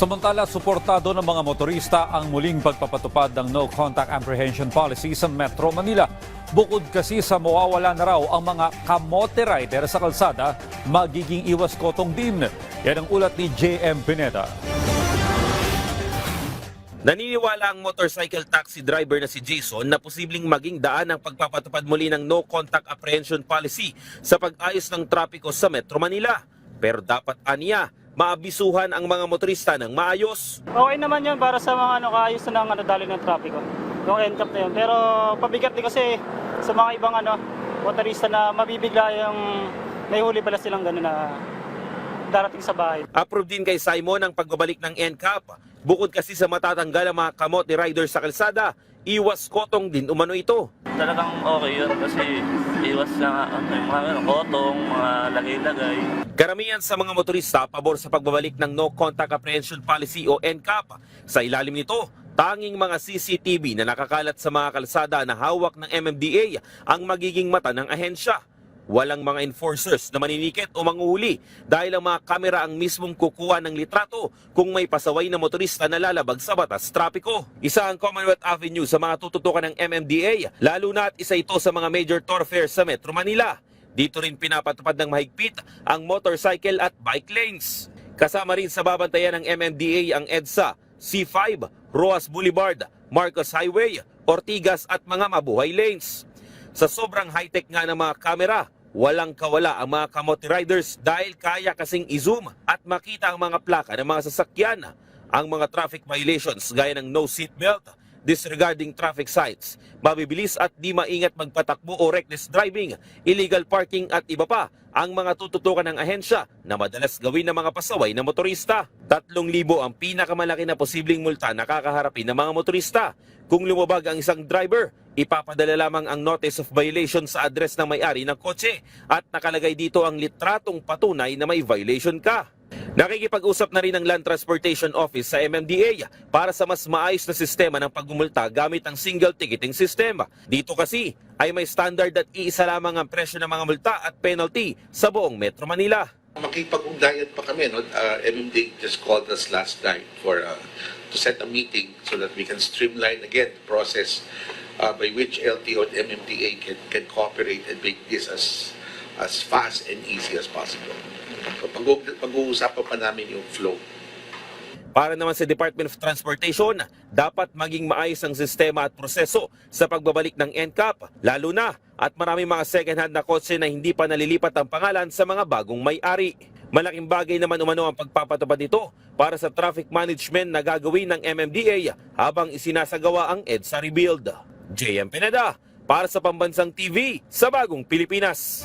Samantala, suportado ng mga motorista ang muling pagpapatupad ng No Contact Apprehension Policy sa Metro Manila. Bukod kasi sa mawawala na raw ang mga kamote rider sa kalsada, magiging iwas kotong din. Yan ang ulat ni J.M. Pineda. Naniniwala ang motorcycle taxi driver na si Jason na posibleng maging daan ang pagpapatupad muli ng No Contact Apprehension Policy sa pag-ayos ng trapiko sa Metro Manila. Pero dapat aniya, maabisuhan ang mga motorista ng maayos. Okay naman yun para sa mga kaayos na ng dali ng trapiko. Yung NCAP na yun. Pero pabigat din kasi sa mga ibang motorista na mabibigla yung may huli pala silang gano'n na darating sa bahay. Approve din kay Simon ang pagbabalik ng NCAP. Bukod kasi sa matatanggal ang mga kamote rider sa kalsada, iwas kotong din umano ito. Talagang okay yun kasi iwas sa yung mga kotong, mga lagay-lagay. Karamihan sa mga motorista pabor sa pagbabalik ng No Contact Apprehension Policy o NCAP. Sa ilalim nito, tanging mga CCTV na nakakalat sa mga kalsada na hawak ng MMDA ang magiging mata ng ahensya. Walang mga enforcers na maninikit o manguhuli dahil ang mga kamera ang mismong kukuha ng litrato kung may pasaway na motorista na lalabag sa batas trapiko. Isa ang Commonwealth Avenue sa mga tututukan ng MMDA, lalo na at isa ito sa mga major thoroughfares sa Metro Manila. Dito rin pinapatupad ng mahigpit ang motorcycle at bike lanes. Kasama rin sa babantayan ng MMDA ang EDSA, C5, Roas Boulevard, Marcos Highway, Ortigas at mga mabuhay lanes. Sa sobrang high-tech nga ng mga kamera, walang kawala ang mga kamote riders dahil kaya kasing i-zoom at makita ang mga plaka ng mga sasakyan. Ang mga traffic violations gaya ng no seatbelt, disregarding traffic signs, mabibilis at di maingat magpatakbo o reckless driving, illegal parking at iba pa ang mga tututukan ng ahensya na madalas gawin ng mga pasaway na motorista. 3,000 ang pinakamalaki na posibleng multa na kakaharapin ng mga motorista. Kung lumabag ang isang driver, ipapadala lamang ang notice of violation sa address ng may-ari ng kotse at nakalagay dito ang litratong patunay na may violation ka. Nakikipag-usap na rin ang Land Transportation Office sa MMDA para sa mas maayos na sistema ng pagmumulta gamit ang single ticketing system. Dito kasi ay may standard at iisa lamang ang presyo ng mga multa at penalty sa buong Metro Manila. Makipag-ugnayan pa kami, no? MMDA just called us last night to set a meeting so that we can streamline again the process by which LTO and MMDA can cooperate and make this as fast and easy as possible. Pag-uusapan pa namin yung flow. Para naman sa Department of Transportation, dapat maging maayos ang sistema at proseso sa pagbabalik ng NCAP, lalo na at maraming mga second-hand na kotse na hindi pa nalilipat ang pangalan sa mga bagong may-ari. Malaking bagay naman umano ang pagpapatupad nito para sa traffic management na gagawin ng MMDA habang isinasagawa ang EDSA rebuild. J.M. Pineda para sa Pambansang TV sa Bagong Pilipinas.